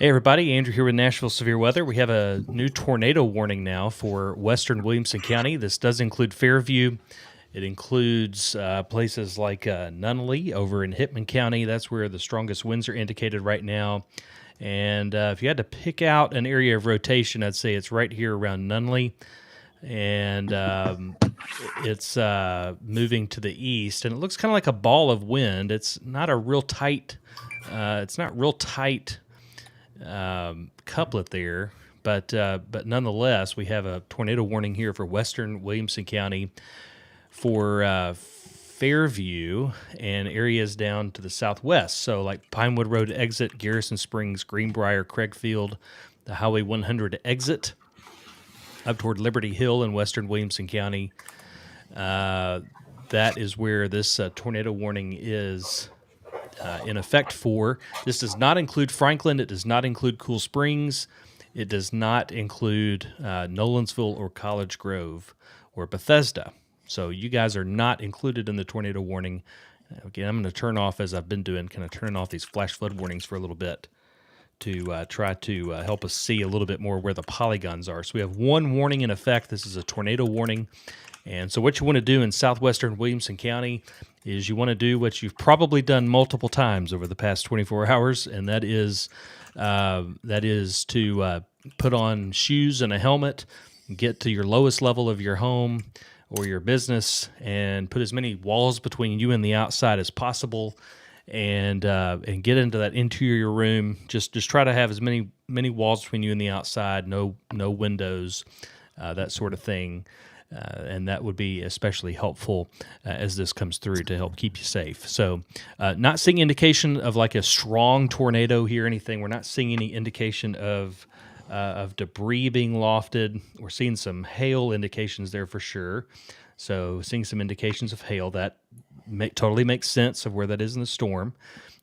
Hey everybody, Andrew here with Nashville Severe Weather. We have a new tornado warning now for western Williamson County. This does include Fairview. It includes places like Nunnally over in Hickman County. That's where the strongest winds are indicated right now. And if you had to pick out an area of rotation, I'd say it's right here around Nunnally. And it's moving to the east, and it looks kind of like a ball of wind. It's not a real tight. It's not real tight couplet there, but nonetheless, we have a tornado warning here for western Williamson County, for Fairview and areas down to the southwest. So, like Pinewood Road exit, Garrison Springs, Greenbrier, Craigfield, the Highway 100 exit up toward Liberty Hill in western Williamson County. That is where this tornado warning is in effect for. This does not include Franklin. It does not include Cool Springs. It does not include Nolensville or College Grove or Bethesda. So you guys are not included in the tornado warning. Again, I'm going to turn off, as I've been doing, kind of turning off these flash flood warnings for a little bit to try to help us see a little bit more where the polygons are. So we have one warning in effect. This is a tornado warning. And so what you want to do in southwestern Williamson County is you want to do what you've probably done multiple times over the past 24 hours, and that is to put on shoes and a helmet, get to your lowest level of your home or your business, and put as many walls between you and the outside as possible, and get into that interior room. Just try to have as many walls between you and the outside, no windows, that sort of thing. And that would be especially helpful as this comes through to help keep you safe. So not seeing indication of like a strong tornado here or anything. We're not seeing any indication of debris being lofted. We're seeing some hail indications there for sure. So seeing some indications of hail, that totally makes sense of where that is in the storm.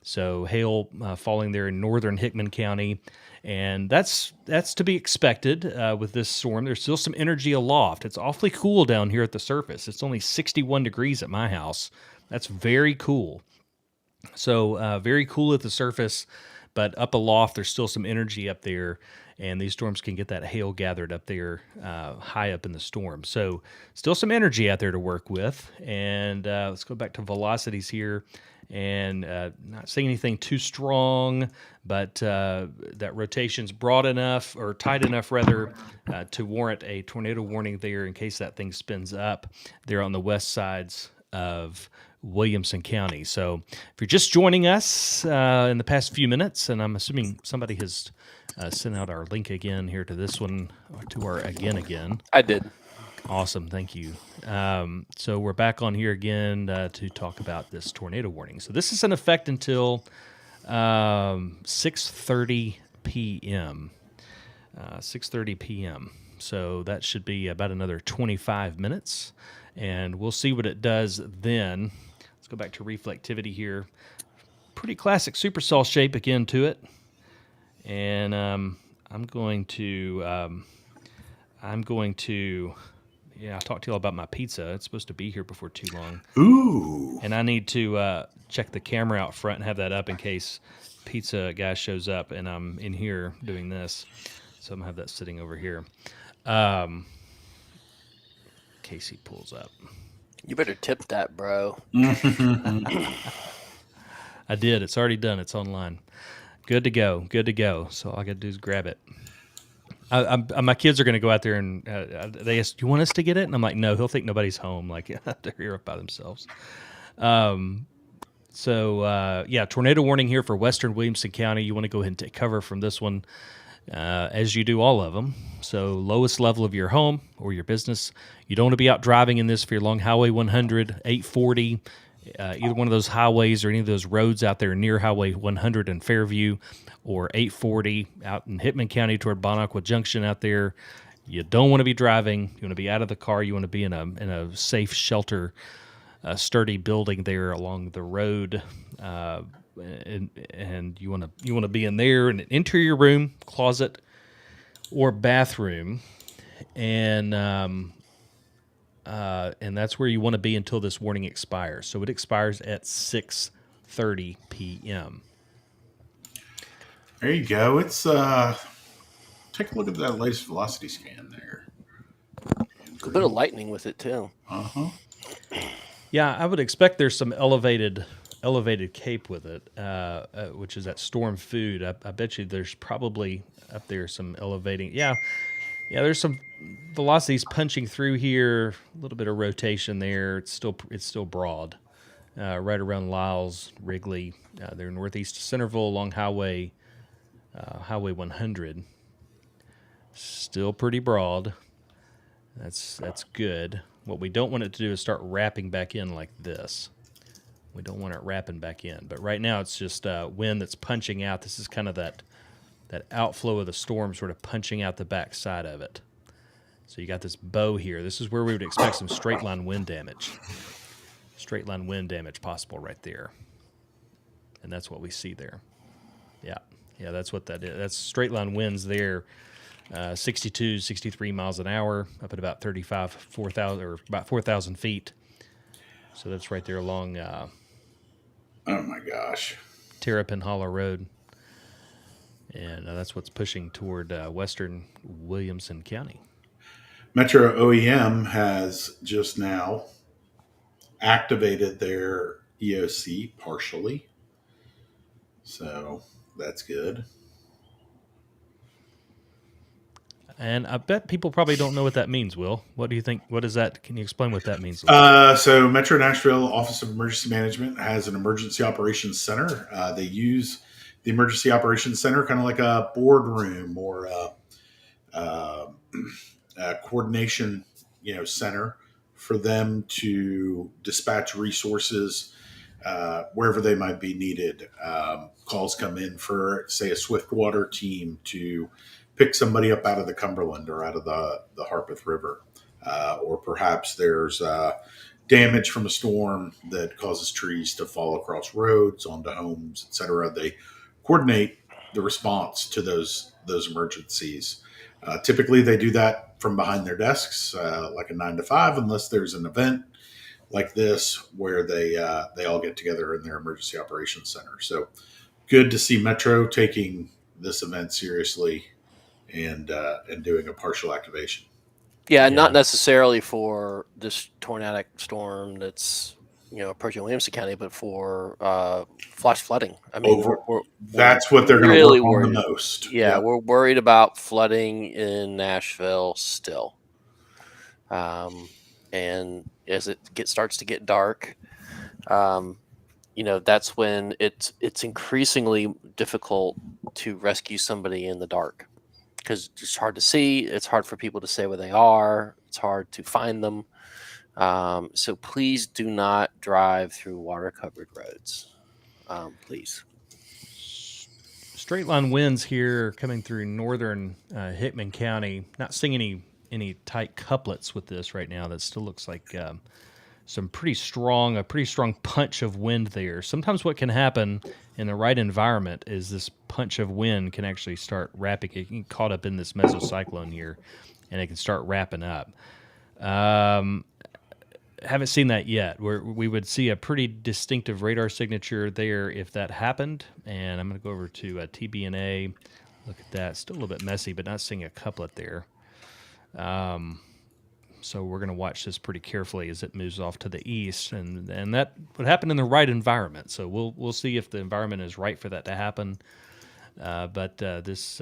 So hail falling there in northern Hickman County. And that's to be expected with this storm. There's still some energy aloft. It's awfully cool down here at the surface. It's only 61 degrees at my house. That's very cool. So very cool at the surface, but up aloft, there's still some energy up there, and these storms can get that hail gathered up there high up in the storm. So still some energy out there to work with. And let's go back to velocities here. And not seeing anything too strong, but that rotation's broad enough, or tight enough rather, to warrant a tornado warning there in case that thing spins up there on the west sides of Williamson County. So if you're just joining us in the past few minutes, and I'm assuming somebody has sent out our link again here to this one, to our again. I did. Awesome, thank you. So we're back on here again to talk about this tornado warning. So this is in effect until 6:30 p.m. 6:30 p.m. So that should be about another 25 minutes, and we'll see what it does then. Let's go back to reflectivity here. Pretty classic supercell shape again to it, and I'm going to. Yeah, I'll talk to you all about my pizza. It's supposed to be here before too long. Ooh. And I need to check the camera out front and have that up in case pizza guy shows up and I'm in here doing this. So I'm going to have that sitting over here. In case he pulls up. You better tip that, bro. I did. It's already done. It's online. Good to go. So all I got to do is grab it. My kids are going to go out there and they ask, "Do you want us to get it?" And I'm like, "No, he'll think nobody's home. Like they're here up by themselves." So tornado warning here for western Williamson County. You want to go ahead and take cover from this one, as you do all of them. So lowest level of your home or your business. You don't want to be out driving in this if you're along Highway 100, 840. Either one of those highways or any of those roads out there near Highway 100 in Fairview, or 840 out in Hickman County toward Bonaqua Junction out there. You don't want to be driving. You want to be out of the car. You want to be in a safe shelter, sturdy building there along the road, and you want to be in there in an interior room, closet, or bathroom, and that's where you want to be until this warning expires. So it expires at 6:30 p.m. There you go. It's take a look at that latest velocity scan there, A bit of Andrew. lightning with it too. Uh-huh. Yeah, I would expect there's some elevated cape with it, which is that storm food. I bet you there's probably up there some elevating. Yeah, yeah. There's some velocities punching through here. A little bit of rotation there. It's still broad, right around Lyles, Wrigley. They're northeast of Centerville along Highway 100. Still pretty broad. That's good. What we don't want it to do is start wrapping back in like this. We don't want it wrapping back in. But right now it's just wind that's punching out. This is kind of that outflow of the storm sort of punching out the back side of it. So you got this bow here. This is where we would expect some straight line wind damage. Straight line wind damage possible right there. And that's what we see there. Yeah. Yeah, that's what that is. That's straight line winds there. 62, 63 miles an hour, up at about 4,000 or about 4,000 feet. So that's right there along Oh my gosh. Terrapin Hollow Road. And that's what's pushing toward western Williamson County. Metro OEM has just now activated their EOC partially. So that's good. And I bet people probably don't know what that means, Will. What do you think? What is that? Can you explain what that means? So Metro Nashville Office of Emergency Management has an emergency operations center. They use the emergency operations center kind of like a boardroom or uh, a coordination, center for them to dispatch resources wherever they might be needed. Calls come in for, say, a Swiftwater team to pick somebody up out of the Cumberland or out of the Harpeth River. Or perhaps there's damage from a storm that causes trees to fall across roads, onto homes, etc. They coordinate the response to those emergencies. Typically, they do that from behind their desks, like a 9 to 5, unless there's an event like this where they all get together in their emergency operations center. So good to see Metro taking this event seriously and doing a partial activation. Yeah, not Yeah. necessarily for this tornadic storm that's approaching Williamson County, but for flash flooding. I mean, Over, we're that's what they're going to really work on the worried. most. Yeah, we're worried about flooding in Nashville still. And as it starts to get dark, that's when it's increasingly difficult to rescue somebody in the dark because it's hard to see. It's hard for people to say where they are. It's hard to find them. So please do not drive through water-covered roads. Please. Straight line winds here coming through northern Hickman County. Not seeing any tight couplets with this right now. That still looks like a pretty strong punch of wind there. Sometimes what can happen in the right environment is this punch of wind can actually start wrapping. It can get caught up in this mesocyclone here, and it can start wrapping up. Haven't seen that yet. Where we would see a pretty distinctive radar signature there if that happened. And I'm going to go over to TBNA. Look at that. Still a little bit messy, but not seeing a couplet there. So we're going to watch this pretty carefully as it moves off to the east, and that would happen in the right environment. So we'll see if the environment is right for that to happen. But this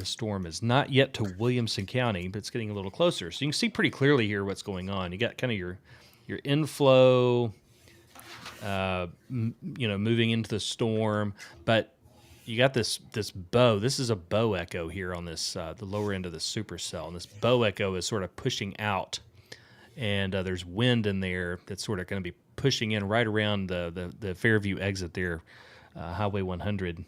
storm is not yet to Williamson County, but it's getting a little closer. So you can see pretty clearly here what's going on. You got kind of your inflow, moving into the storm, but you got this bow. This is a bow echo here on this the lower end of the supercell, and this bow echo is sort of pushing out, and there's wind in there that's sort of going to be pushing in right around the Fairview exit there, Highway 100.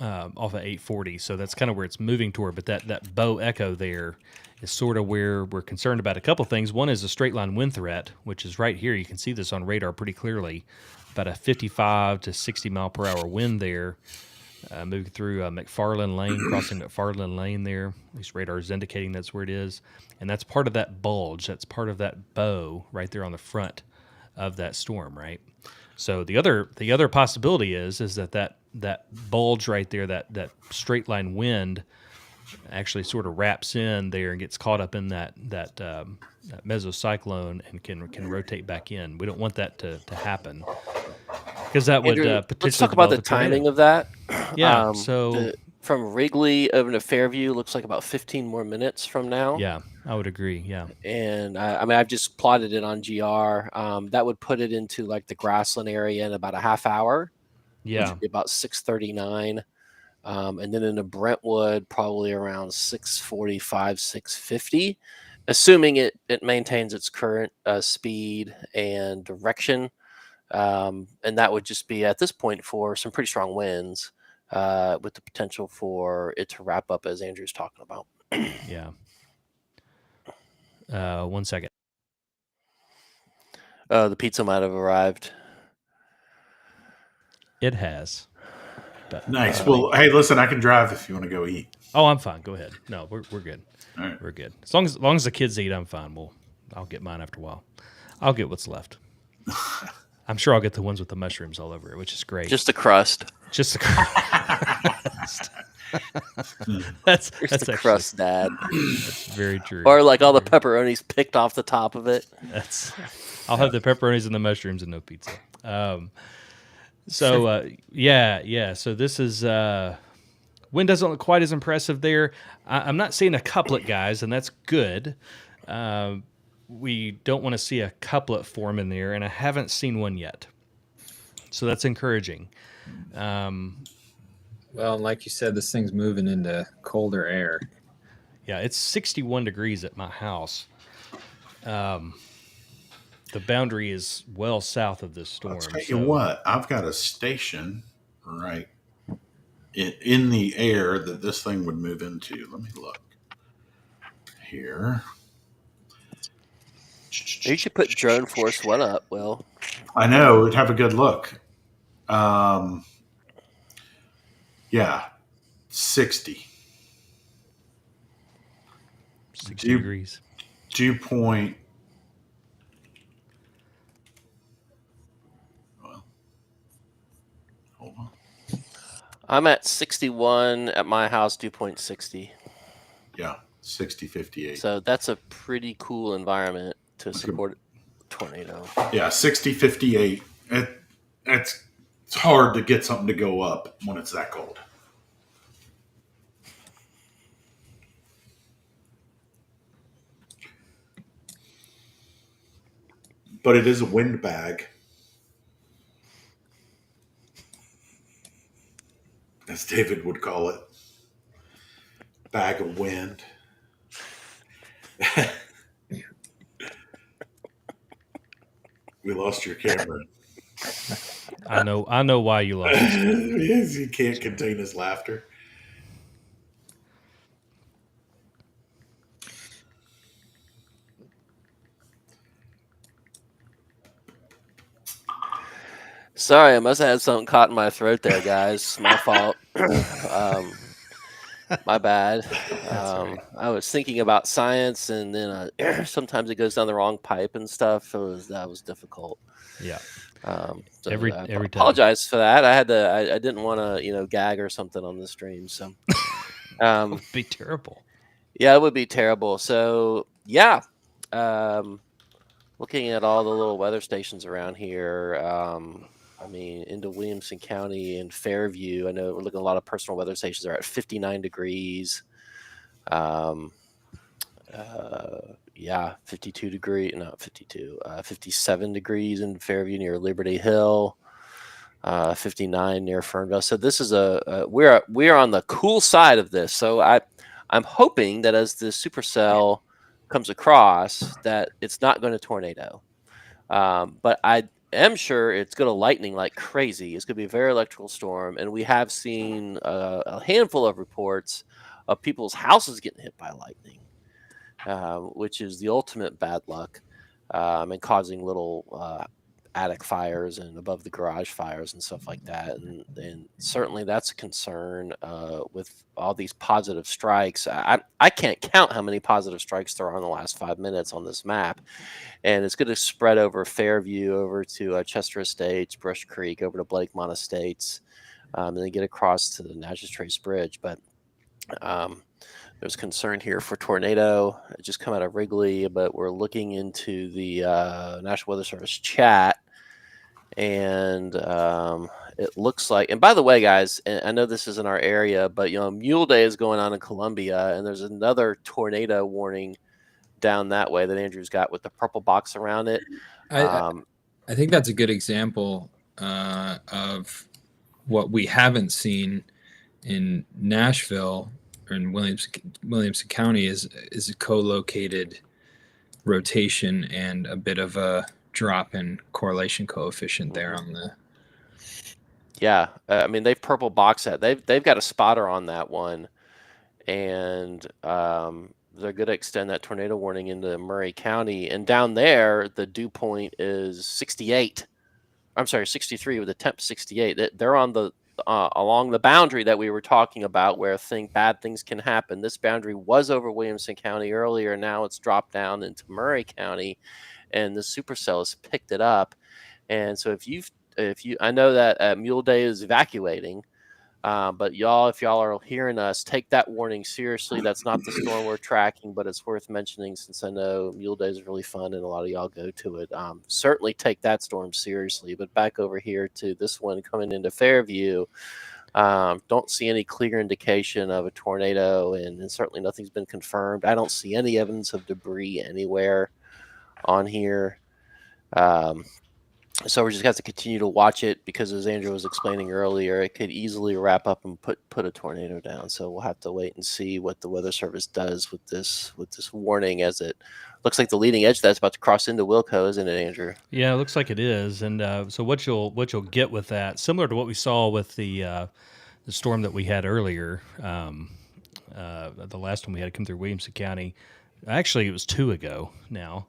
Off of 840, so that's kind of where it's moving toward. But that bow echo there is sort of where we're concerned about a couple things. One is a straight line wind threat, which is right here. You can see this on radar pretty clearly. About a 55 to 60 mile per hour wind there, moving through McFarland Lane, crossing McFarland Lane there. At least radar is indicating that's where it is, and that's part of that bulge. That's part of that bow right there on the front of that storm, right? So the other possibility is that bulge right there, that straight line wind, actually sort of wraps in there and gets caught up in that mesocyclone and can rotate back in. We don't want that to happen because that would Andrew, let's potentially talk about develop the a tornado. timing of that. Yeah. So From Wrigley over to Fairview looks like about 15 more minutes from now. yeah, I would agree. Yeah. And I mean, I've just plotted it on GR. That would put it into like the grassland area in about a half hour, which Yeah. would be about 6:39. And then into Brentwood, probably around 6:45, 6:50, assuming it maintains its current speed and direction. And that would just be at this point for some pretty strong winds, with the potential for it to wrap up as Andrew's talking about. Yeah. 1 second. The pizza might have arrived. It has. But, Nice. Well, hey, listen, I can drive if you want to go eat. oh, I'm fine. Go ahead. No, we're good. All right. We're good. As long as the kids eat, I'm fine. I'll get mine after a while. I'll get what's left. I'm sure I'll get the ones with the mushrooms all over it, which is great. Just the crust. Just the crust. that's Just that's the actually, crust, Dad. that's very true. Or like all the pepperonis picked off the top of it. I'll have the pepperonis and the mushrooms and no pizza. Yeah. So this is wind doesn't look quite as impressive there. I'm not seeing a couplet, guys, and that's good. We don't want to see a couplet form in there, and I haven't seen one yet. So that's encouraging. Well, like you said, this thing's moving into colder air. Yeah, it's 61 degrees at my house. The boundary is well south of this storm. I'll tell you what, I've got a station right in the air that this thing would move into. Let me look here. You should put drone force one up, Will. I know, it'd have a good look. Yeah, 60. 60 degrees. Dew point. Well, hold on. I'm at 61 at my house, dew point 60. Yeah, 60, 58. So that's a pretty cool environment to support a tornado. Yeah, 60, 58. It's hard to get something to go up when it's that cold. But it is a wind bag, as David would call it. Bag of wind. We lost your camera. I know why you lost this. Yes, he can't contain his laughter. Sorry, I must have had something caught in my throat there, guys. My fault. My bad. I was thinking about science, and then sometimes it goes down the wrong pipe and stuff. That was difficult. Yeah. So Every I time. apologize for that. I didn't want to gag or something on the stream. So It would be terrible. yeah, it would be terrible. So yeah, looking at all the little weather stations around here. I mean, into Williamson County and Fairview, I know we're looking at a lot of personal weather stations are at 59 degrees. 52 degree, not 52, 57 degrees in Fairview near Liberty Hill, 59 near Fernville. So this is we're on the cool side of this. So I'm hoping that as the supercell comes across, that it's not going to tornado. But I am sure it's going to lightning like crazy. It's going to be a very electrical storm, and we have seen a handful of reports of people's houses getting hit by lightning, which is the ultimate bad luck, and causing little attic fires and above the garage fires and stuff like that. And certainly that's a concern with all these positive strikes. I can't count how many positive strikes there are in the last 5 minutes on this map. And it's going to spread over Fairview, over to Chester Estates, Brush Creek, over to Blakemont Estates, and then get across to the Natchez Trace Bridge. But there's concern here for tornado. It just come out of Wrigley, but we're looking into the National Weather Service chat, and it looks like. And by the way, guys, and I know this isn't our area, but Mule Day is going on in Columbia, and there's another tornado warning down that way that Andrew's got with the purple box around it. I think that's a good example of what we haven't seen in Nashville or in Williamson County is a co-located rotation and a bit of a drop in correlation coefficient there on the. Yeah, I mean they've purple box that they've got a spotter on that one, and they're going to extend that tornado warning into Murray County. And down there, the dew point is 68. I'm sorry, 63 with a temp 68. They're on the along the boundary that we were talking about, where bad things can happen. This boundary was over Williamson County earlier. Now it's dropped down into Murray County, and the supercell has picked it up. And so I know that Mule Day is evacuating. But if y'all are hearing us, take that warning seriously. That's not the storm we're tracking, but it's worth mentioning since I know Mule Day is really fun and a lot of y'all go to it. Certainly take that storm seriously. But back over here to this one coming into Fairview, don't see any clear indication of a tornado, and certainly nothing's been confirmed. I don't see any evidence of debris anywhere on here. So we're just going to continue to watch it, because as Andrew was explaining earlier, it could easily wrap up and put a tornado down. So we'll have to wait and see what the Weather Service does with this warning, as it looks like the leading edge that's about to cross into Wilco, isn't it, Andrew? Yeah, it looks like it is. And so what you'll get with that, similar to what we saw with the storm that we had earlier, the last one we had come through Williamson County. Actually, it was 2 ago now.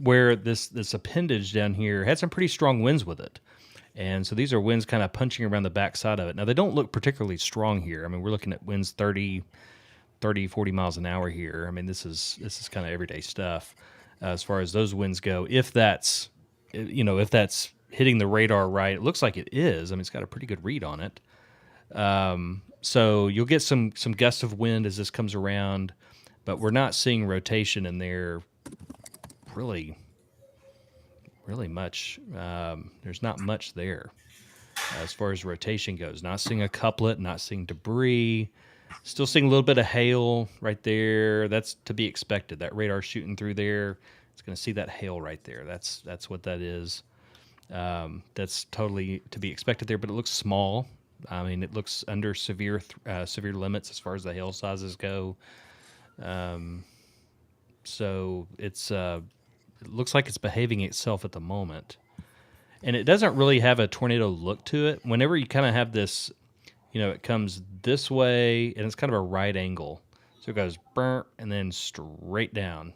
Where this appendage down here had some pretty strong winds with it. And so these are winds kind of punching around the backside of it. Now, they don't look particularly strong here. I mean, we're looking at winds 30, 40 miles an hour here. I mean, this is kind of everyday stuff as far as those winds go. If that's hitting the radar right, it looks like it is. I mean, it's got a pretty good read on it. So you'll get some gusts of wind as this comes around, but we're not seeing rotation in there really much. There's not much there as far as rotation goes. Not seeing a couplet, not seeing debris. Still seeing a little bit of hail right there. That's to be expected. That radar shooting through there, it's going to see that hail right there. That's what that is. That's totally to be expected there, but it looks small. I mean, it looks under severe limits as far as the hail sizes go. So it looks like it's behaving itself at the moment. And it doesn't really have a tornado look to it. Whenever you kind of have this, it comes this way, and it's kind of a right angle. So it goes burnt and then straight down.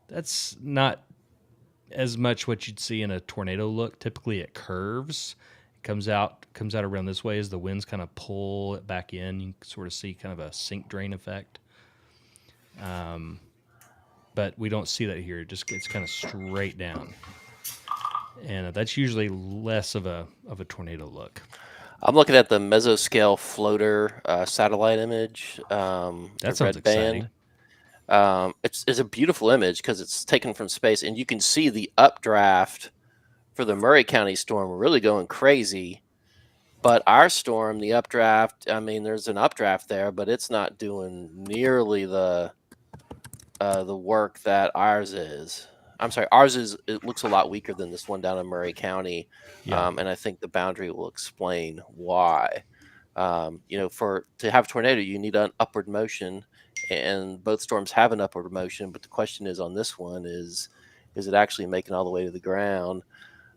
That's not as much what you'd see in a tornado look. Typically it curves. It comes out around this way as the winds kind of pull it back in. You can sort of see kind of a sink drain effect. But we don't see that here. It just gets kind of straight down. And that's usually less of a tornado look. I'm looking at the mesoscale floater satellite image. That sounds exciting. It's a beautiful image because it's taken from space, and you can see the updraft for the Murray County storm really going crazy. But our storm, the updraft, I mean, there's an updraft there, but it's not doing nearly the work that ours is. I'm sorry, it looks a lot weaker than this one down in Murray County. Yeah. And I think the boundary will explain why. To have a tornado, you need an upward motion, and both storms have an upward motion. But the question is on this one is it actually making all the way to the ground?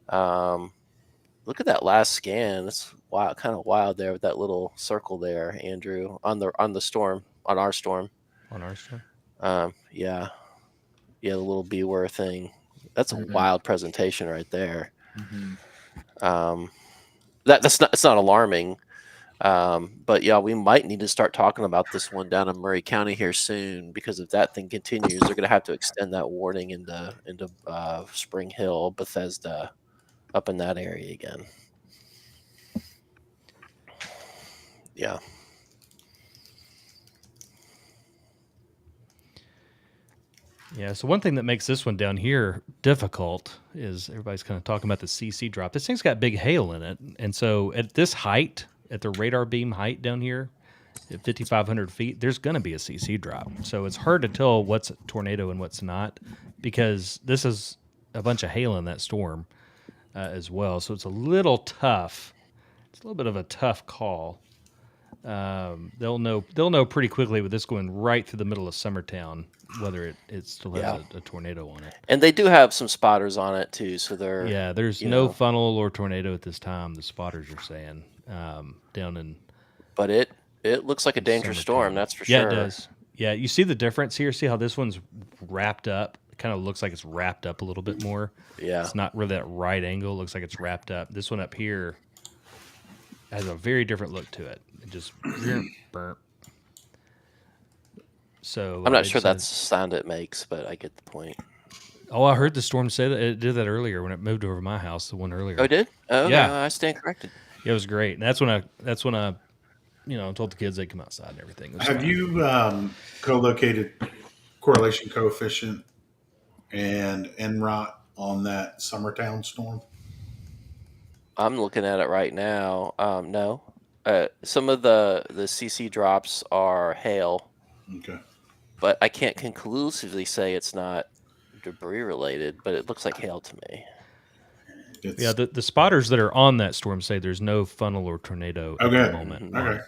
Look at that last scan. It's wild, kind of wild there with that little circle there, Andrew, on our storm. On our storm? Yeah, the little beware thing. That's a Mhm. wild presentation right there. Mm-hmm. That's not, it's not alarming. But yeah, we might need to start talking about this one down in Murray County here soon, because if that thing continues, they're going to have to extend that warning into Spring Hill, Bethesda, up in that area again. Yeah. Yeah, so one thing that makes this one down here difficult is everybody's kind of talking about the CC drop. This thing's got big hail in it. And so at this height, at the radar beam height down here, at 5,500 feet, there's going to be a CC drop. So it's hard to tell what's a tornado and what's not, because this is a bunch of hail in that storm as well. So it's a little tough. It's a little bit of a tough call. They'll know pretty quickly with this going right through the middle of Summertown whether it still has a tornado on it. And they do have some spotters on it too, so they're there's no funnel or tornado at this time. The spotters are saying down in. But it looks like a dangerous storm, that's for sure. sure. Yeah, it does. Yeah, you see the difference here. See how this one's wrapped up? It kind of looks like it's wrapped up a little bit more. Yeah, it's not really that right angle. It looks like it's wrapped up. This one up here has a very different look to it. It just burnt. So I'm not sure that's the sound it makes, but I get the point. Oh, I heard the storm say that it did that earlier when it moved over my house. The one earlier. Oh, it did? Oh, yeah. No, I stand corrected. It was great. And that's when I, told the kids they'd come outside and everything. Have you co-located correlation coefficient and NROT on that Summertown storm? I'm looking at it right now. No. Some of the CC drops are hail. Okay. But I can't conclusively say it's not debris related, but it looks like hail to me. Yeah, the spotters that are on that storm say there's no funnel or tornado at the moment. Okay.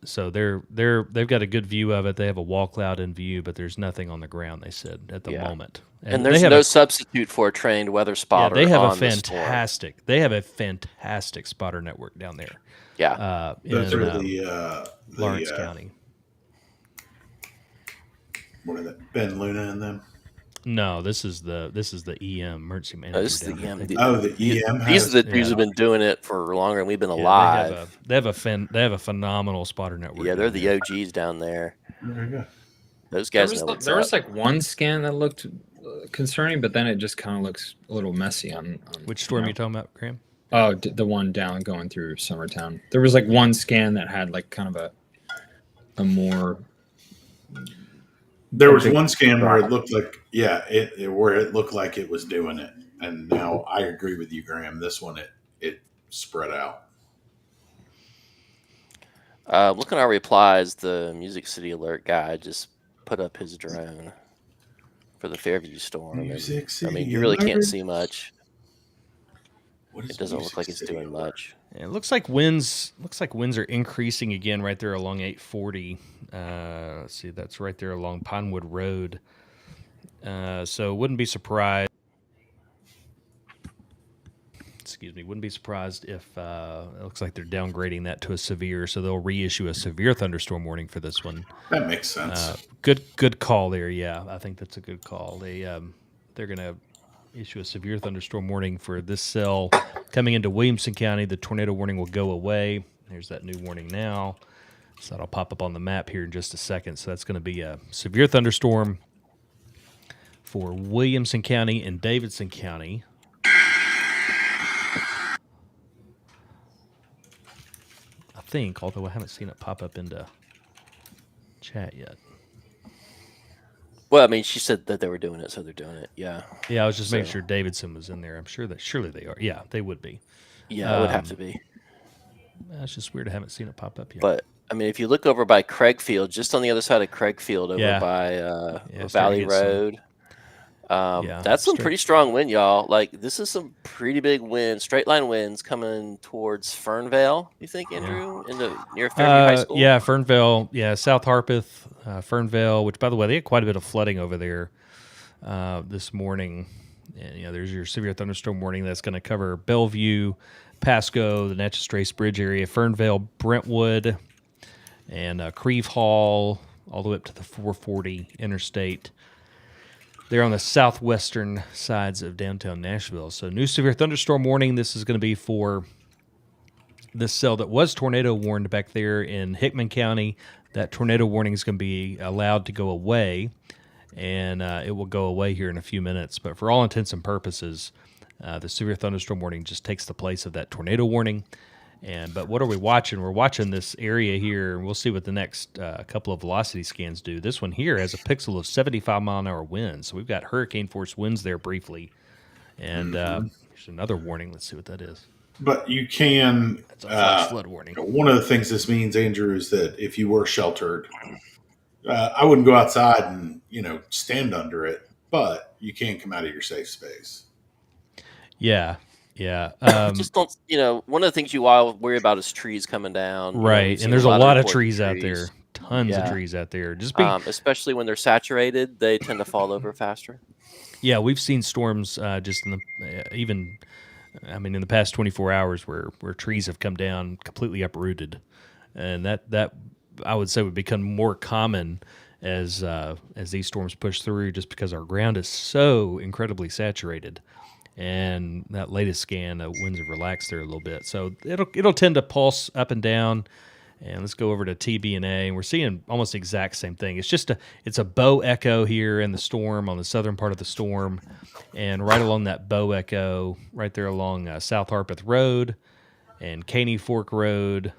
So they've got a good view of it. They have a wall cloud in view, but there's nothing on the ground. They said at the moment, and there's no substitute for a trained weather spotter. Yeah, they have a fantastic spotter network down there. Yeah, those in are Lawrence County. What are that? Ben Luna and them? No, this is the EM emergency manager. This is the EM. The EM. These are the dudes who've been doing it for longer than we've been alive. They have a phenomenal spotter network. Yeah, they're the OGs down there. Very good. Those guys know what's up. There was like one scan that looked concerning, but then it just kind of looks a little messy on which storm are you talking about, Graham? Oh, the one down going through Summertown. There was like one scan that had like kind of a more. There was one scan where it looked like, where it looked like it was doing it. And now I agree with you, Graham. This one, it spread out. Looking at our replies, the Music City Alert guy just put up his drone for the Fairview storm. Music City you really Alert. can't see much. It doesn't Music look like it's City doing Alert? much. Yeah, it looks like winds are increasing again right there along 840. Let's see, that's right there along Pinewood Road. So wouldn't be surprised. Wouldn't be surprised if it looks like they're downgrading that to a severe, so they'll reissue a severe thunderstorm warning for this one. That makes sense. Good call there. Yeah, I think that's a good call. They're going to issue a severe thunderstorm warning for this cell coming into Williamson County. The tornado warning will go away. There's that new warning now. So that'll pop up on the map here in just a second. So that's going to be a severe thunderstorm for Williamson County and Davidson County. I think, although I haven't seen it pop up into chat yet. Well, I mean, she said that they were doing it, so they're doing it. Yeah. Yeah, I was just making sure Davidson was in there. I'm sure that surely they are. Yeah, they would be. Yeah, it would have to be. That's just weird. I haven't seen it pop up yet. But I mean, if you look over by Craigfield, just on the other side of Craigfield, over by Valley Road, that's some pretty strong wind, y'all. Like, this is some pretty big wind, straight line winds coming towards Fernvale. You think, Andrew, near Fairview High School? Yeah, Fernvale. Yeah, South Harpeth, Fernvale. Which, by the way, they had quite a bit of flooding over there this morning. And, there's your severe thunderstorm warning that's going to cover Bellevue, Pasco, the Natchez Trace Bridge area, Fernvale, Brentwood, and Creve Hall, all the way up to the 440 interstate. They're on the southwestern sides of downtown Nashville. So new severe thunderstorm warning. This is going to be for this cell that was tornado warned back there in Hickman County. That tornado warning is going to be allowed to go away, and it will go away here in a few minutes. But for all intents and purposes, the severe thunderstorm warning just takes the place of that tornado warning. But what are we watching? We're watching this area here, and we'll see what the next couple of velocity scans do. This one here has a pixel of 75-mile-an-hour winds, so we've got hurricane force winds there briefly. And here's another warning. Let's see what that is. But you can. That's a flash flood warning. One of the things this means, Andrew, is that if you were sheltered, I wouldn't go outside and stand under it, but you can come out of your safe space. Yeah. Just don't. One of the things you all worry about is trees coming down. Right, and there's a lot of trees out there. Tons of trees out there. Just especially when they're saturated, they tend to fall over faster. Yeah, we've seen storms just in the past 24 hours where trees have come down completely uprooted, and that I would say would become more common as these storms push through, just because our ground is so incredibly saturated. And that latest scan, winds have relaxed there a little bit, so it'll tend to pulse up and down. And let's go over to TBNA, and we're seeing almost the exact same thing. It's a bow echo here in the storm, on the southern part of the storm, and right along that bow echo, right there along South Harpeth Road and Caney Fork Road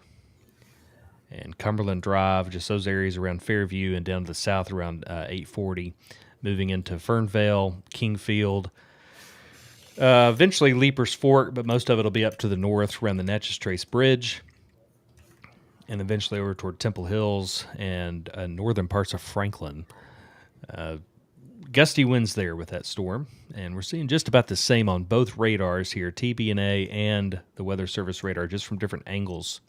and Cumberland Drive, just those areas around Fairview and down to the south around 840, moving into Fernvale, Kingfield, eventually Leapers Fork, but most of it will be up to the north around the Natchez Trace Bridge, and eventually over toward Temple Hills and northern parts of Franklin. Gusty winds there with that storm, and we're seeing just about the same on both radars here, TBNA and the Weather Service radar, just from different angles.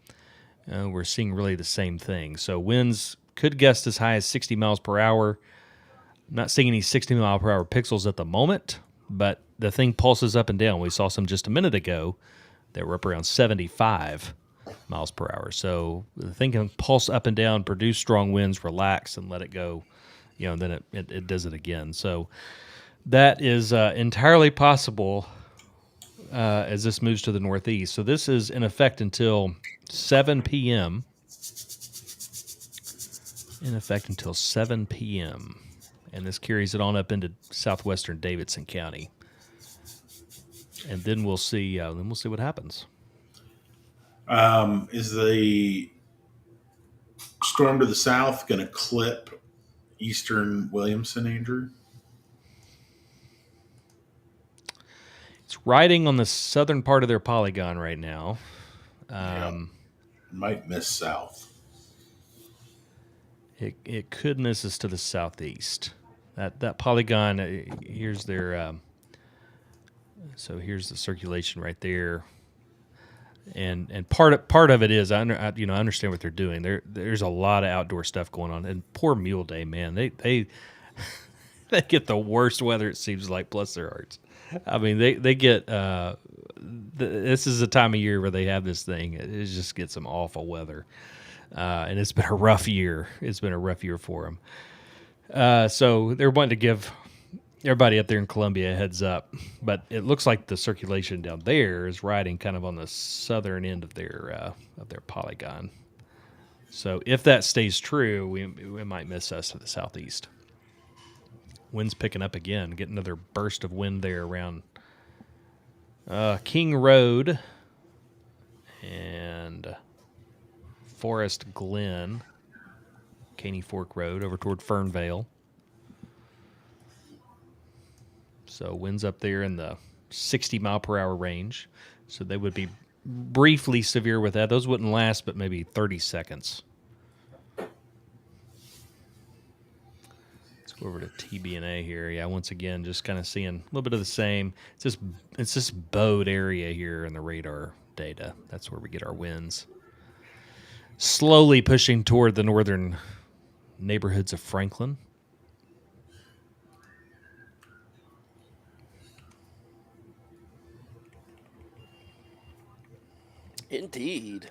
We're seeing really the same thing. So winds could gust as high as 60 miles per hour. I'm not seeing any 60-mile-per-hour pixels at the moment, but the thing pulses up and down. We saw some just a minute ago that were up around 75 miles per hour. So the thing can pulse up and down, produce strong winds, relax, and let it go. And then it does it again. So that is entirely possible as this moves to the northeast. So this is in effect until 7 p.m. And this carries it on up into southwestern Davidson County. And then we'll see. What happens. Is the storm to the south going to clip eastern Williamson, Andrew? It's riding on the southern part of their polygon right now. Might miss south. It could miss us to the southeast. That polygon. Here's their. So here's the circulation right there. And part of it is I understand what they're doing. There's a lot of outdoor stuff going on, and poor Mule Day, man, they get the worst weather, it seems like. Bless their hearts. I mean, they get this is the time of year where they have this thing. It just gets some awful weather, and it's been a rough year. It's been a rough year for them. So they're wanting to give everybody up there in Columbia a heads up, but it looks like the circulation down there is riding kind of on the southern end of their polygon. So if that stays true, we might miss us to the southeast. Wind's picking up again. Get another burst of wind there around King Road and Forest Glen, Caney Fork Road over toward Fernvale. So winds up there in the 60-mile-per-hour range. So they would be briefly severe with that. Those wouldn't last but maybe 30 seconds. Let's go over to TBNA here. Yeah, once again, just kind of seeing a little bit of the same. It's this bowed area here in the radar data. That's where we get our winds. Slowly pushing toward the northern neighborhoods of Franklin. Indeed.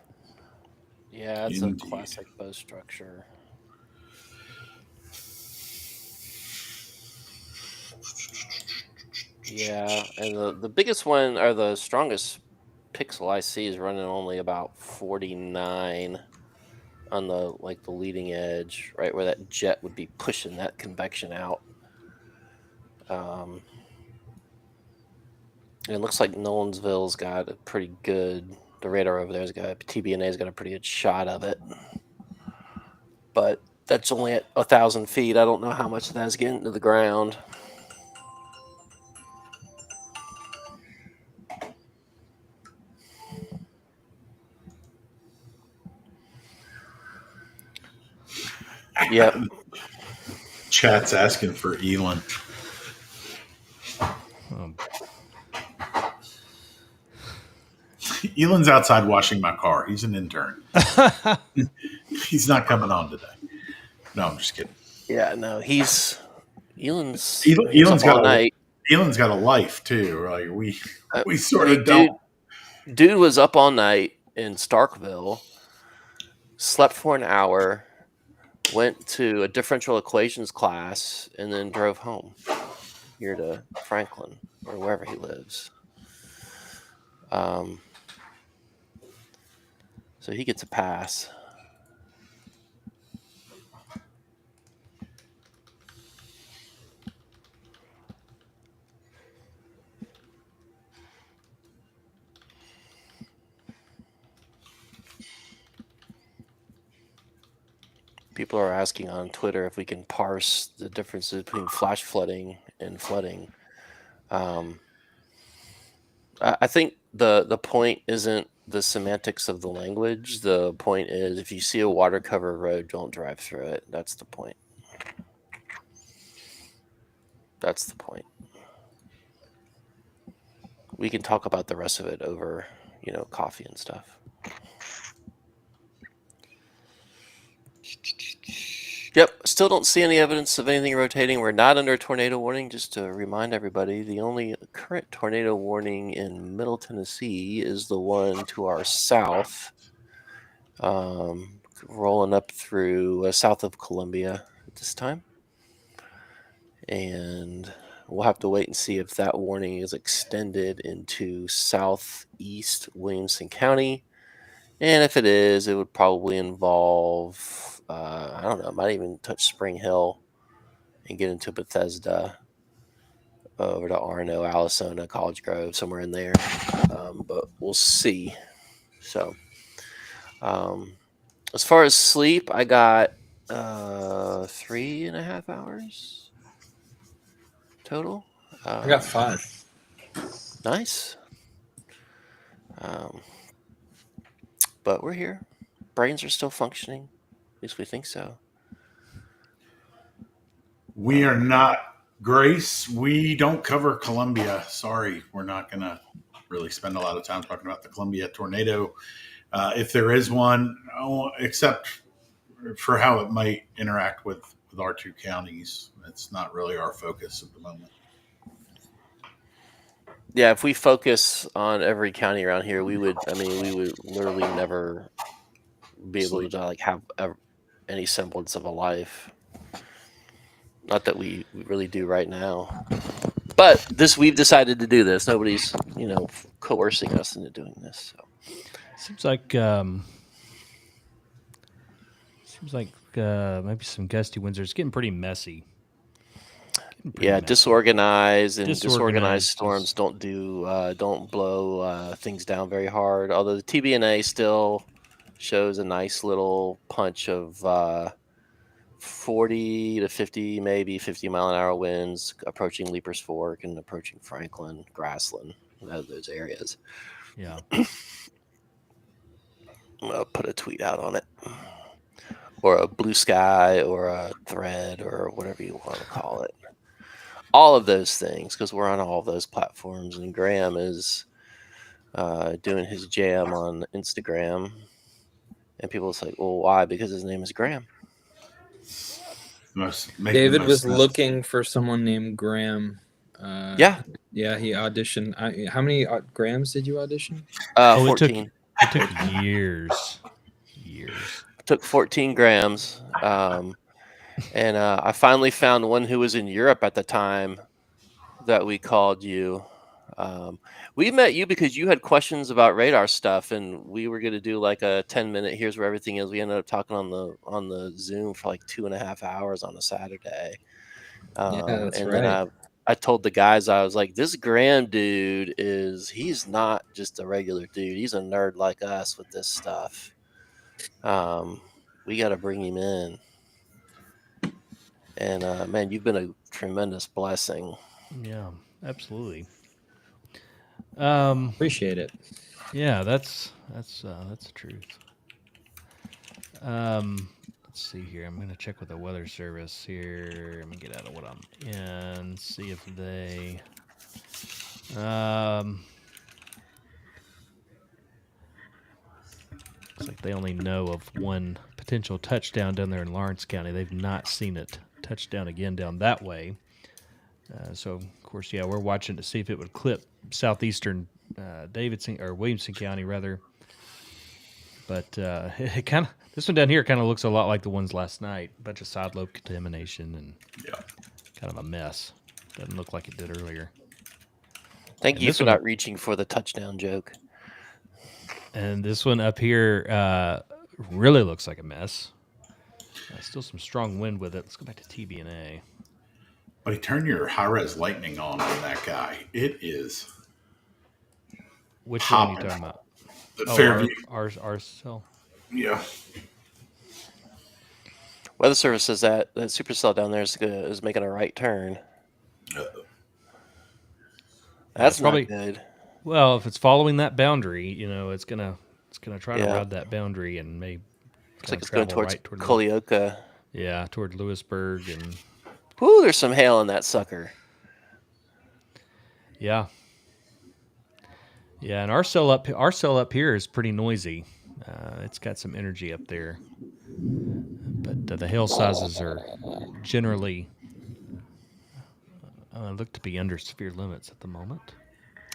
Yeah, it's a classic bow structure. Yeah, and the biggest one, or the strongest pixel I see, is running only about 49 on the the leading edge, right where that jet would be pushing that convection out. And it looks like Nolensville's got a pretty good. The radar over there's got TBNA's got a pretty good shot of it, but that's only at 1,000 feet. I don't know how much of that's getting to the ground. Yep. Chat's asking for Elon. Elon's outside washing my car. He's an intern. He's not coming on today. No, I'm just kidding. Yeah, no, Elon's Elon's up all got night. Elon's got a life too. Like we sort of dude, don't. Dude was up all night in Starkville, slept for an hour, went to a differential equations class, and then drove home here to Franklin or wherever he lives. So he gets a pass. People are asking on Twitter if we can parse the differences between flash flooding and flooding. I think the point isn't the semantics of the language. The point is, if you see a water covered road, don't drive through it. That's the point. That's the point. We can talk about the rest of it over, coffee and stuff. Yep, still don't see any evidence of anything rotating. We're not under a tornado warning. Just to remind everybody, the only current tornado warning in Middle Tennessee is the one to our south, rolling up through south of Columbia at this time. And we'll have to wait and see if that warning is extended into southeast Williamson County. And if it is, it would probably involve, I don't know, it might even touch Spring Hill and get into Bethesda, over to Arno, Alasona, College Grove, somewhere in there. But we'll see. So, as far as sleep, I got 3.5 hours total. I got 5. Nice. But we're here. Brains are still functioning. At least we think so. We are not, Grace. We don't cover Columbia. Sorry, we're not going to really spend a lot of time talking about the Columbia tornado. If there is one, except for how it might interact with our two counties. It's not really our focus at the moment. Yeah, if we focus on every county around here, we would literally never be able to have any semblance of a life. Not that we really do right now. But we've decided to do this. Nobody's, coercing us into doing this. So. Seems like maybe some gusty winds. It's getting pretty messy. Yeah, disorganized storms don't blow things down very hard. Although the TBNA still shows a nice little punch of 40 to 50, maybe 50 mile an hour winds approaching Leapers Fork and approaching Franklin, Grassland, those areas. Yeah. I'll put a tweet out on it, or a blue sky, or a thread, or whatever you want to call it. All of those things, because we're on all of those platforms, and Graham is doing his jam on Instagram, and people say, "Well, why?" Because his name is Graham. David was looking for someone named Graham. Yeah, he auditioned. How many grams did you audition? 14. It took years. It took 14 grams. And I finally found one who was in Europe at the time that we called you. We met you because you had questions about radar stuff, and we were going to do like a 10-minute. Here's where everything is. We ended up talking on the Zoom for like 2.5 hours on a Saturday. Yeah, that's And right. then I told the guys, I was like, this Graham dude he's not just a regular dude. He's a nerd like us with this stuff. We got to bring him in. And man, you've been a tremendous blessing. Yeah, absolutely. Appreciate it. Yeah, that's the truth. Let's see here. I'm gonna check with the weather service here. Let me get out of what I'm in. See if they. Looks like they only know of one potential touchdown down there in Lawrence County. They've not seen it touchdown again down that way. So of course, yeah, we're watching to see if it would clip southeastern Davidson or Williamson County rather. But it kind of this one down here kind of looks a lot like the ones last night. A bunch of side lobe contamination and kind of a mess. Doesn't look like it did earlier. Thank And you this for one- not reaching for the touchdown joke. And this one up here really looks like a mess. Still some strong wind with it. Let's go back to TBNA. Buddy, turn your high-res lightning on that guy. It is Which one are you popping. talking about? The Fairview. Our cell. Yeah. Weather Service says that supercell down there is making a right turn. Uh-oh. That's probably not good. Well, if it's following that boundary, it's gonna try to Yeah. ride that boundary and may. Looks like it's going towards right toward Colioca. Yeah, toward Lewisburg and. Whoo, there's some hail in that sucker. Yeah. Yeah, and our cell up here is pretty noisy. It's got some energy up there, but the hail sizes are generally look to be under severe limits at the moment.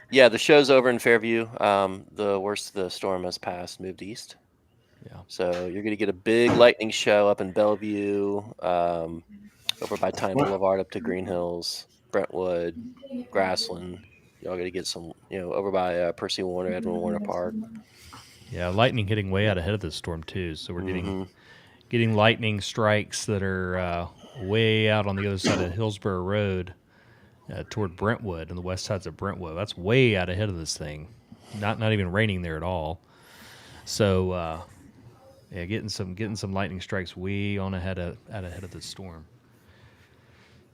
Yeah, the show's over in Fairview. The worst of the storm has passed, moved east. Yeah. So you're going to get a big lightning show up in Bellevue, over by Tyne Boulevard up to Green Hills, Brentwood, Grassland. Y'all got to get some, over by Percy Warner, Edwin Warner Park. Yeah, lightning hitting way out ahead of the storm too. So we're getting lightning strikes that are way out on the other side of Hillsborough Road, toward Brentwood and the west sides of Brentwood. That's way out ahead of this thing. Not even raining there at all. So yeah, getting some lightning strikes way on out ahead of the storm.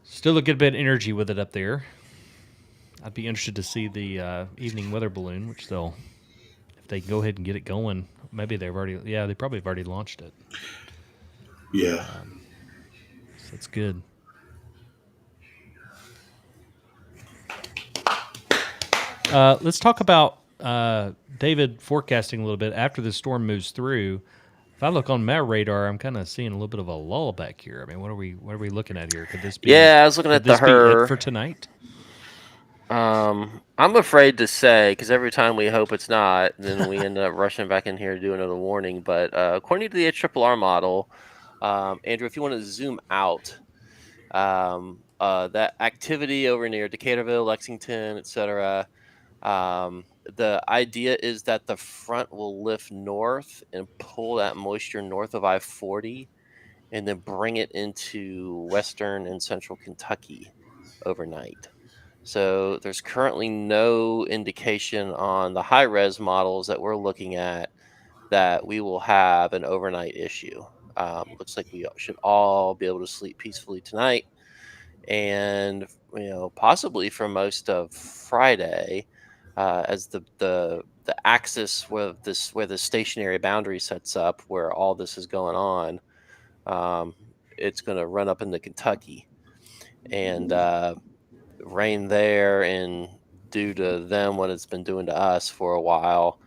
Still a good bit of energy with it up there. I'd be interested to see the evening weather balloon, which if they can go ahead and get it going, maybe they probably have already launched it. Yeah. So that's good. Let's talk about David forecasting a little bit after the storm moves through. If I look on my radar, I'm kind of seeing a little bit of a lull back here. I mean, what are we looking at here? Could this be? Yeah, I was looking at this the be HER it for tonight. I'm afraid to say because every time we hope it's not, then we end up rushing back in here to do another warning. But according to the HRRR model, Andrew, if you want to zoom out, that activity over near Decaturville, Lexington, etc. The idea is that the front will lift north and pull that moisture north of I-40 and then bring it into western and central Kentucky overnight. So there's currently no indication on the high-res models that we're looking at that we will have an overnight issue. Looks like we should all be able to sleep peacefully tonight. And possibly for most of Friday, as the axis where the stationary boundary sets up, where all this is going on, it's going to run up into Kentucky and rain there, and do to them what it's been doing to us for a while.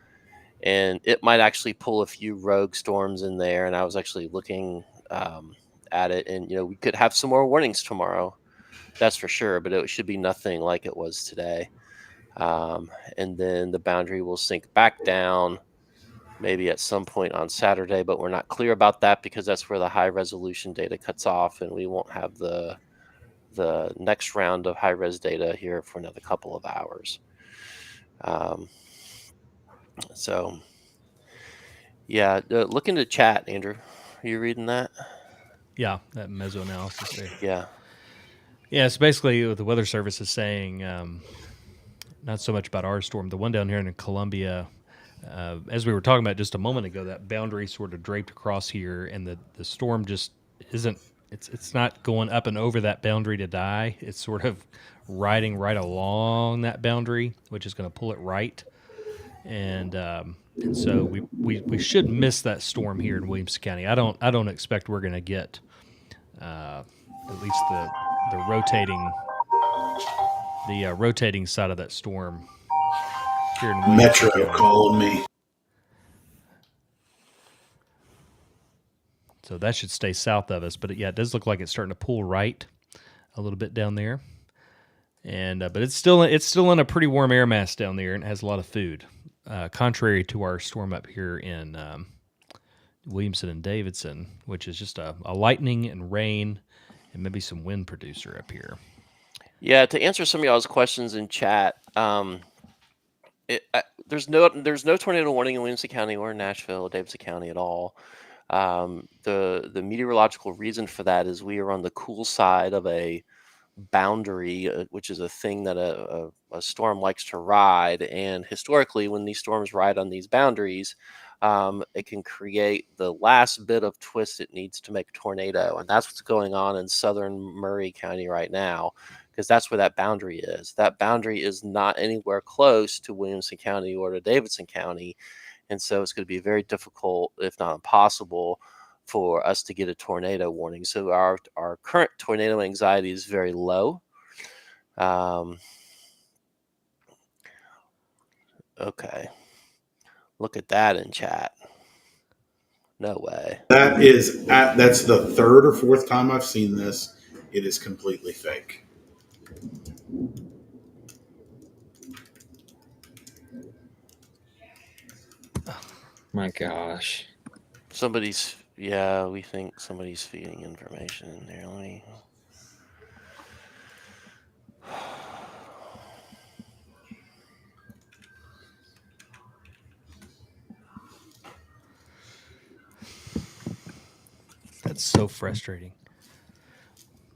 And it might actually pull a few rogue storms in there. And I was actually looking at it, and we could have some more warnings tomorrow. That's for sure, but it should be nothing like it was today. And then the boundary will sink back down maybe at some point on Saturday, but we're not clear about that because that's where the high resolution data cuts off, and we won't have the the next round of high-res data here for another couple of hours. So, yeah, look into chat, Andrew. Are you reading that? Yeah, that mesoanalysis there. Yeah. Yeah, it's basically what the Weather Service is saying. Not so much about our storm. The one down here in Columbia, as we were talking about just a moment ago, that boundary sort of draped across here, and the storm just isn't. It's not going up and over that boundary to die. It's sort of riding right along that boundary, which is going to pull it right. And so we should miss that storm here in Williamson County. I don't expect we're going to get at least the rotating side of that storm here in Williamson Metro County. calling me. So that should stay south of us. But it does look like it's starting to pull right a little bit down there. And but it's still in a pretty warm air mass down there, and it has a lot of food. Contrary to our storm up here in Williamson and Davidson, which is just a lightning and rain and maybe some wind producer up here. Yeah, to answer some of y'all's questions in chat, there's no tornado warning in Williamson County or Nashville, Davidson County at all. The meteorological reason for that is we are on the cool side of a boundary, which is a thing that a storm likes to ride. And historically, when these storms ride on these boundaries, it can create the last bit of twist it needs to make a tornado. And that's what's going on in southern Murray County right now, because that's where that boundary is. That boundary is not anywhere close to Williamson County or to Davidson County. And so it's going to be very difficult, if not impossible, for us to get a tornado warning. So our current tornado anxiety is very low. Okay. Look at that in chat. No way. That's the third or fourth time I've seen this. It is completely fake. My gosh. We think somebody's feeding information in there. Let me. That's so frustrating.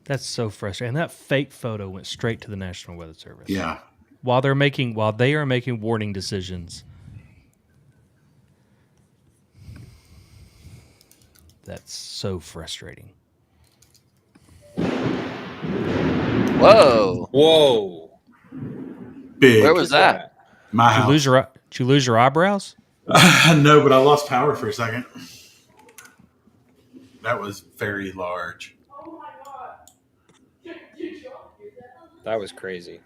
And that fake photo went straight to the National Weather Service. Yeah. While they are making warning decisions. That's so frustrating. Whoa. Big. Where was that? My Did house. Did you lose your eyebrows? No, but I lost power for a second. That was very large. That was crazy.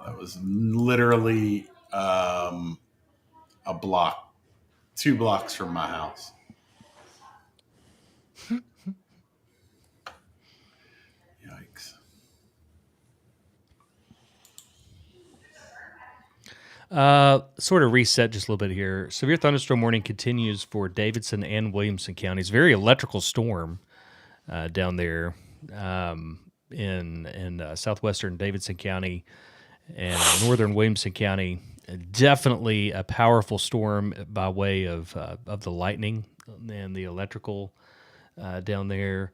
That was literally a block, 2 blocks from my house. Yikes. Sort of reset just a little bit here. Severe thunderstorm warning continues for Davidson and Williamson counties. Very electrical storm down there in southwestern Davidson County and northern Williamson County. Definitely a powerful storm by way of the lightning and the electrical down there.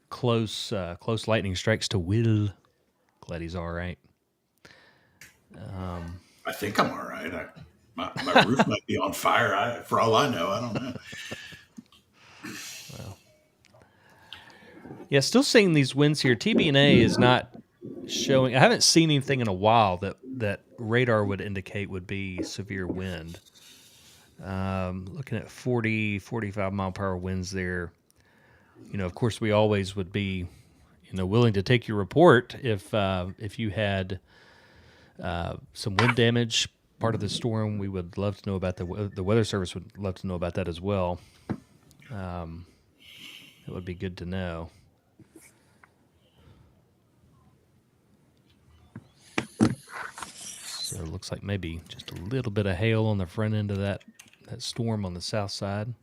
Close lightning strikes to Will. Glad he's all right. I think I'm all right. My roof might be on fire. For all I know, I don't know. Well, yeah, still seeing these winds here. TBNA is not showing. I haven't seen anything in a while that radar would indicate would be severe wind. Looking at 40, 45 mile per hour winds there. Of course, we always would be, willing to take your report if you had some wind damage, part of the storm. We would love to know about the Weather Service would love to know about that as well. It would be good to know. So it looks like maybe just a little bit of hail on the front end of that storm on the south side.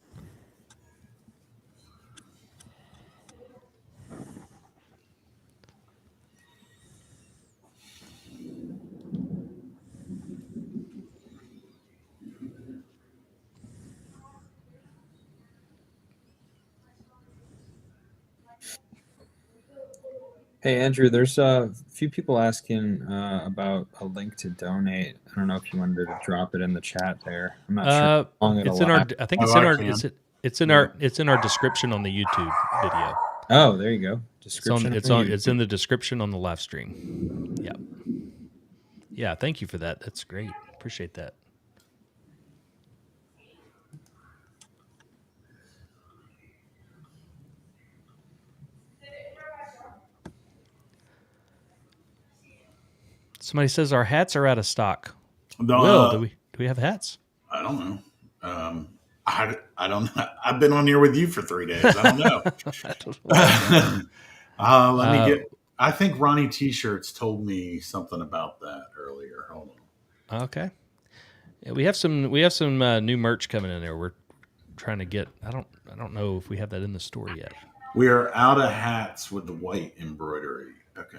Hey Andrew, there's a few people asking about a link to donate. I don't know if you wanted to drop it in the chat there. I'm not sure how long It's it'll in our. last. I think it's Oh, in I our. can. It's in Yeah. our. It's in our description on the YouTube video. Oh, there you go. It's on. Description. It's on. It's in the description on the live stream. Yeah. Yeah. Thank you for that. That's great. Appreciate that. Somebody says our hats are out of stock. The, Will, do we have hats? I don't know. I don't know. I've been on here with you for 3 days. I don't know. I don't know. Let me get. I think Ronnie T-shirts told me something about that earlier. Hold on. Okay. Yeah, we have some new merch coming in there. We're trying to get. I don't know if we have that in the store yet. We are out of hats with the white embroidery. Okay.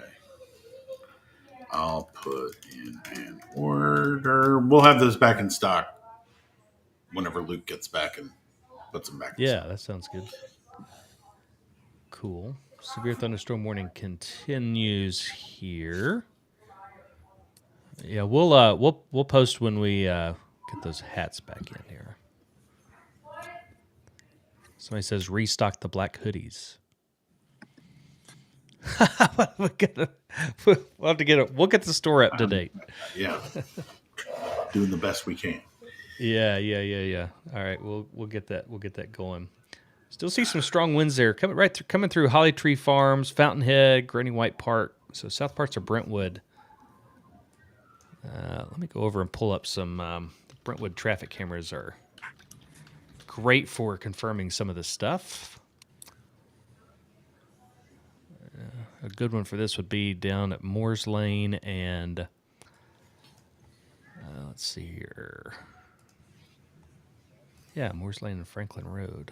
I'll put in an order. We'll have those back in stock whenever Luke gets back and puts them back in Yeah, stock. that sounds good. Cool. Severe thunderstorm warning continues here. Yeah, we'll post when we get those hats back in here. Somebody says restock the black hoodies. We'll have to get it. We'll get the store up to date. Yeah. Doing the best we can. Yeah. All right, we'll get that. We'll get that going. Still see some strong winds there coming through Holly Tree Farms, Fountainhead, Granny White Park. So south parts of Brentwood. Let me go over and pull up some Brentwood traffic cameras. Are great for confirming some of this stuff. A good one for this would be down at Moores Lane and let's see here. Yeah, Moores Lane and Franklin Road.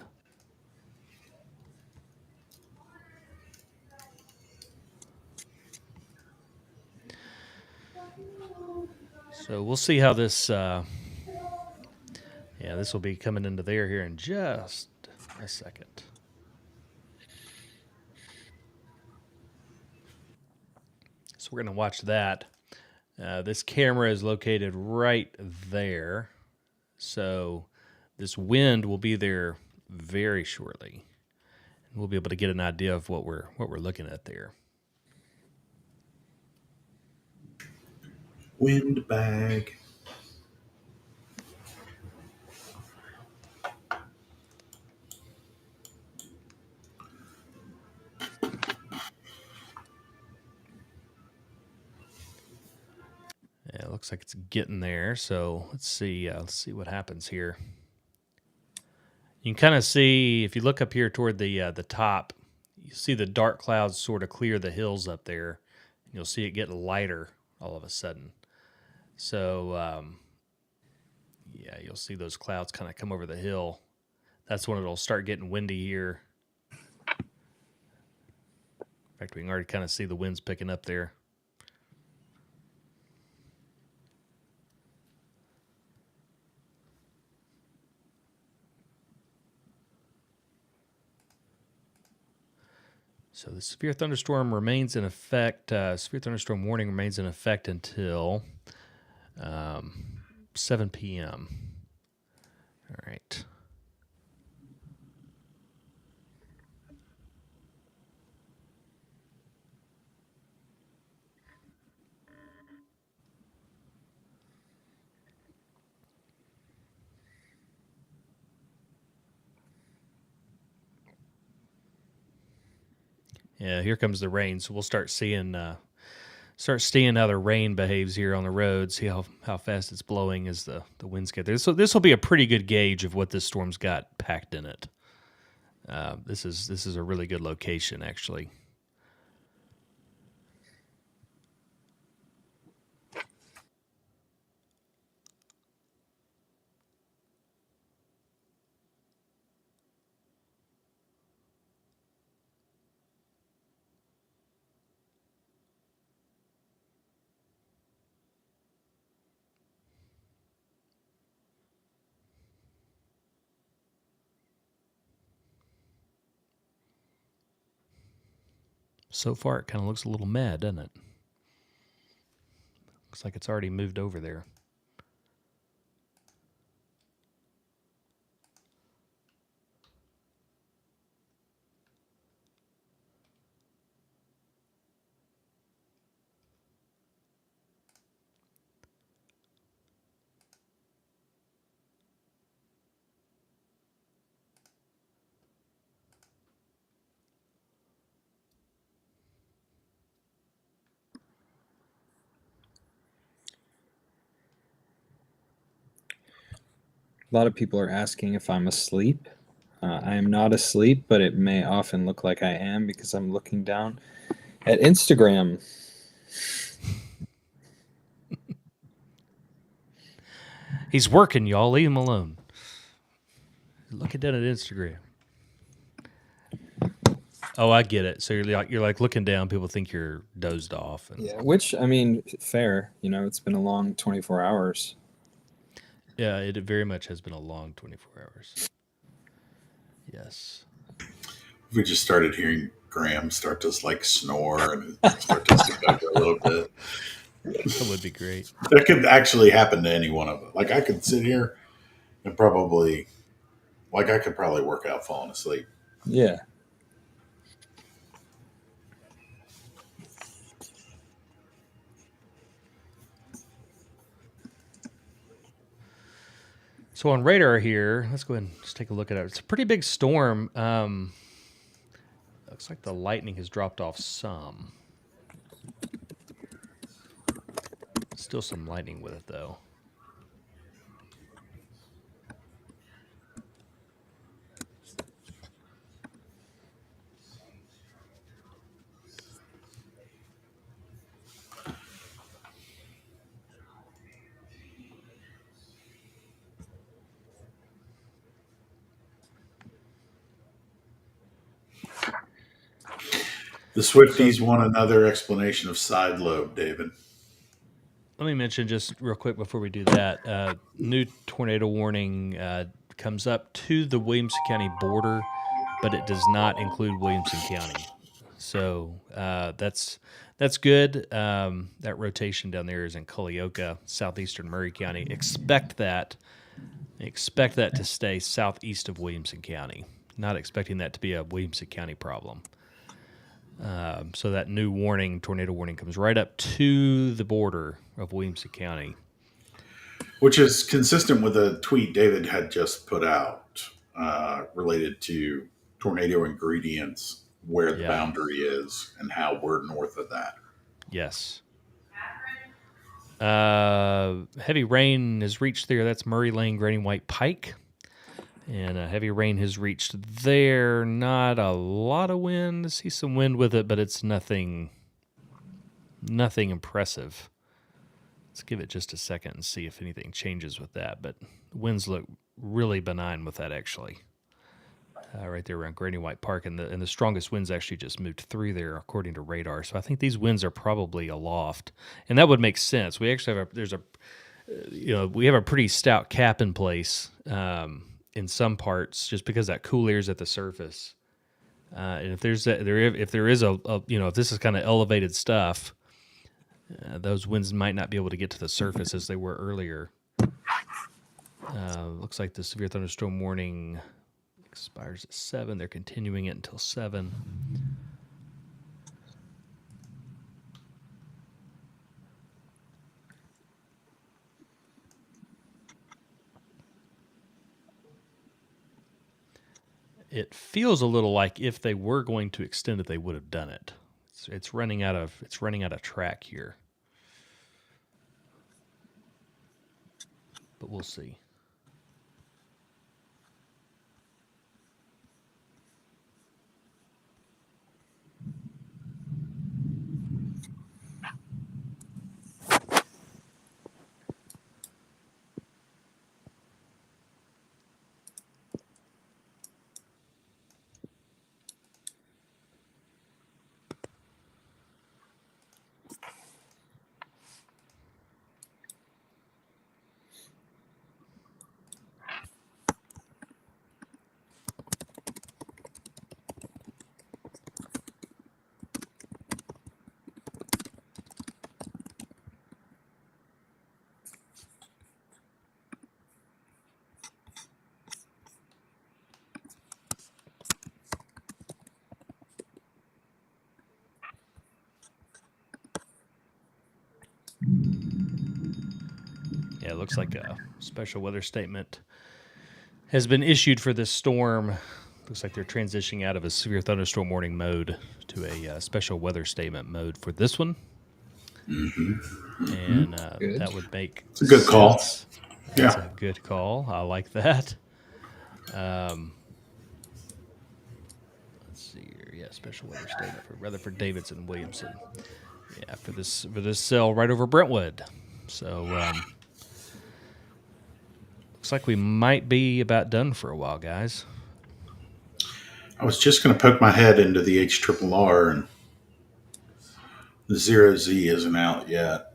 So we'll see how this. This will be coming into there here in just a second. So we're going to watch that. This camera is located right there. So this wind will be there very shortly. And we'll be able to get an idea of what we're looking at there. Windbag. Yeah, it looks like it's getting there. So let's see. Let's see what happens here. You can kind of see if you look up here toward the top, you see the dark clouds sort of clear the hills up there. And you'll see it get lighter all of a sudden. So you'll see those clouds kind of come over the hill. That's when it'll start getting windy here. In fact, we can already kind of see the winds picking up there. So the severe thunderstorm remains in effect. Severe thunderstorm warning remains in effect until 7 p.m. All right. Yeah, here comes the rain. So we'll start seeing how the rain behaves here on the road. See how fast it's blowing as the winds get there. So this will be a pretty good gauge of what this storm's got packed in it. This is a really good location, actually. So far, it kind of looks a little mad, doesn't it? Looks like it's already moved over there. A lot of people are asking if I'm asleep. I am not asleep, but it may often look like I am because I'm looking down at Instagram. He's working, y'all. Leave him alone. Looking down at Instagram. Oh, I get it. So you're like looking down. People think you're dozed off. And Yeah, which, I mean, fair. You know, it's been a long 24 hours. yeah, it very much has been a long 24 hours. Yes. We just started hearing Graham start to like snore and start to sleep back a little bit. That would be great. That could actually happen to any one of us. Like I could sit here and probably, like I could probably work out falling asleep. Yeah. So on radar here, let's go ahead and just take a look at it. It's a pretty big storm. Looks like the lightning has dropped off some. Still some lightning with it, though. The Swifties want another explanation of side lobe, David. Let me mention just real quick before we do that, new tornado warning comes up to the Williamson County border, but it does not include Williamson County. So that's good. That rotation down there is in Culleoka, southeastern Murray County. Expect that to stay southeast of Williamson County. Not expecting that to be a Williamson County problem. So that new tornado warning, comes right up to the border of Williamson County. Which is consistent with a tweet David had just put out related to tornado ingredients, where the boundary is and how we're north of that. Yes. Heavy rain has reached there. That's Murray Lane, Granny White Pike. And heavy rain has reached there. Not a lot of wind. I see some wind with it, but it's nothing impressive. Let's give it just a second and see if anything changes with that. But winds look really benign with that, actually. Right there around Granny White Park, and the strongest winds actually just moved through there according to radar. So I think these winds are probably aloft, and that would make sense. We actually have we have a pretty stout cap in place in some parts, just because that cool air is at the surface. And if there is if this is kind of elevated stuff, those winds might not be able to get to the surface as they were earlier. Looks like the severe thunderstorm warning expires at 7. They're continuing it until 7. It feels a little like if they were going to extend it, they would have done it. It's running out of track here, but we'll see. looks like a special weather statement has been issued for this storm. Looks like they're transitioning out of a severe thunderstorm warning mode to a special weather statement mode for this one. And Good. that would make It's a good call. sense. Yeah. That's a good call. I like that. Let's see here. Yeah, special weather statement for Rutherford, Davidson, and Williamson. Yeah, for this cell right over Brentwood. So looks like we might be about done for a while, guys. I was just going to poke my head into the HRRR, and the 0Z isn't out yet.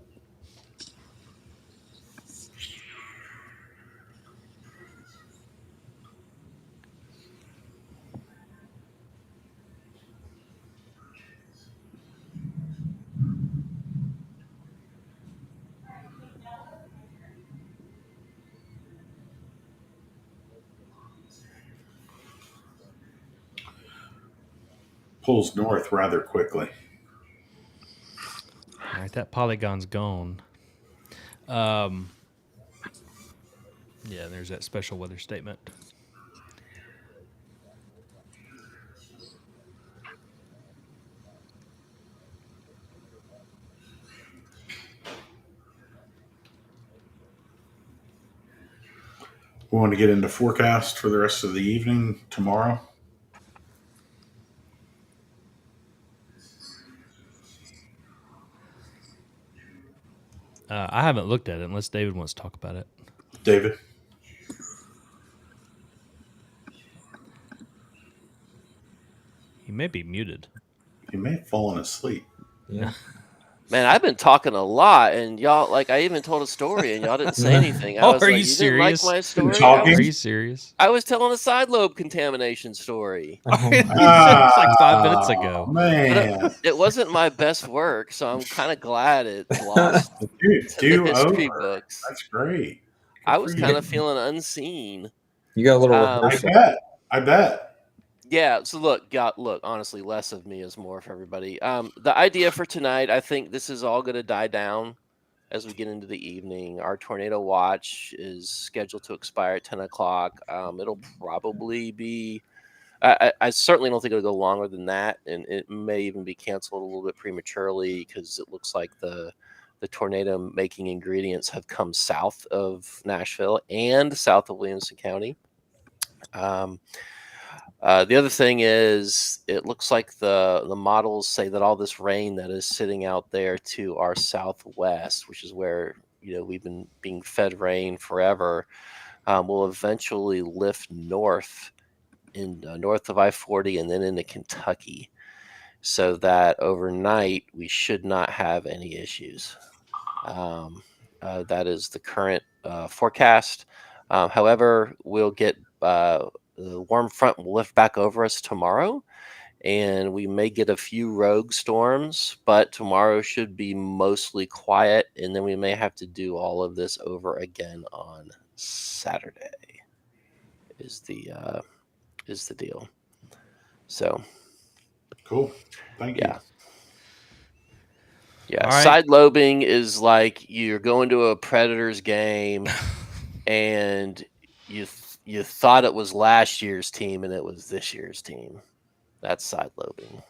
Pulls north rather quickly. All right, that polygon's gone. Yeah, there's that special weather statement. We want to get into forecast for the rest of the evening tomorrow. I haven't looked at it unless David wants to talk about it. David? He may be muted. He may have fallen asleep. Yeah. Man, I've been talking a lot, and y'all, like, I even told a story, and y'all didn't say anything. I Oh, was are like, you serious? serious? Didn't like my story? Talking? Are you serious? I was telling a side lobe contamination story. It's like 5 minutes ago. Man. It wasn't my best work, so I'm kind of glad it lost Dude, to the history over. books. That's great. I was for you. kind of feeling unseen. You got a little Um, rehearsal. I bet. Yeah, so look, honestly, less of me is more for everybody. The idea for tonight, I think this is all going to die down as we get into the evening. Our tornado watch is scheduled to expire at 10 o'clock. It'll probably be, I certainly don't think it'll go longer than that, and it may even be canceled a little bit prematurely because it looks like the tornado making ingredients have come south of Nashville and south of Williamson County. The other thing is, it looks like the models say that all this rain that is sitting out there to our southwest, which is where we've been being fed rain forever, will eventually lift north north of I-40 and then into Kentucky, so that overnight we should not have any issues. That is the current forecast. However, we'll get the warm front will lift back over us tomorrow, and we may get a few rogue storms, but tomorrow should be mostly quiet, and then we may have to do all of this over again on Saturday is the deal. So Cool. Thank you. Yeah. All right. Side lobing is like you're going to a Predators game and you thought it was last year's team and it was this year's team. That's side lobing.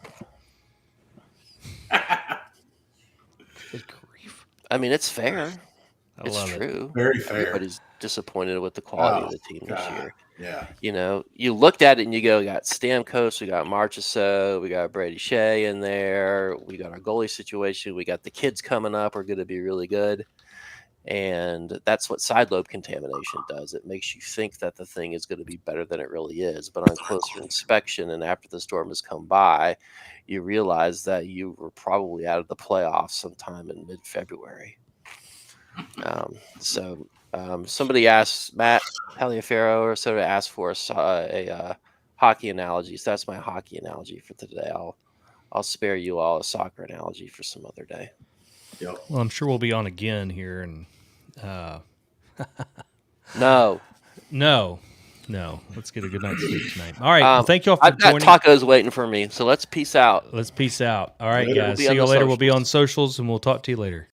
Good grief. I mean, it's fair. I It's love it. true. Very fair. Everybody's disappointed with the quality of the team this God. year. Yeah. You looked at it and you go, we got Stamkos, we got Marchessault, we got Brady Shea in there, we got our goalie situation, we got the kids coming up, are going to be really good. And that's what side lobe contamination does. It makes you think that the thing is going to be better than it really is. But on closer inspection and after the storm has come by, you realize that you were probably out of the playoffs sometime in mid-February. Somebody asked, Matt Taliaferro or so, to ask for a hockey analogy. So that's my hockey analogy for today. I'll spare you all a soccer analogy for some other day. Yep. Well, I'm sure we'll be on again here, and No. Let's get a good night's sleep tonight. All right, well, thank you all for I've got joining. tacos waiting for me, so let's peace out. Let's peace out. All right, Later. guys. We'll be See on you all the later. We'll be socials. on socials, and we'll talk to you later.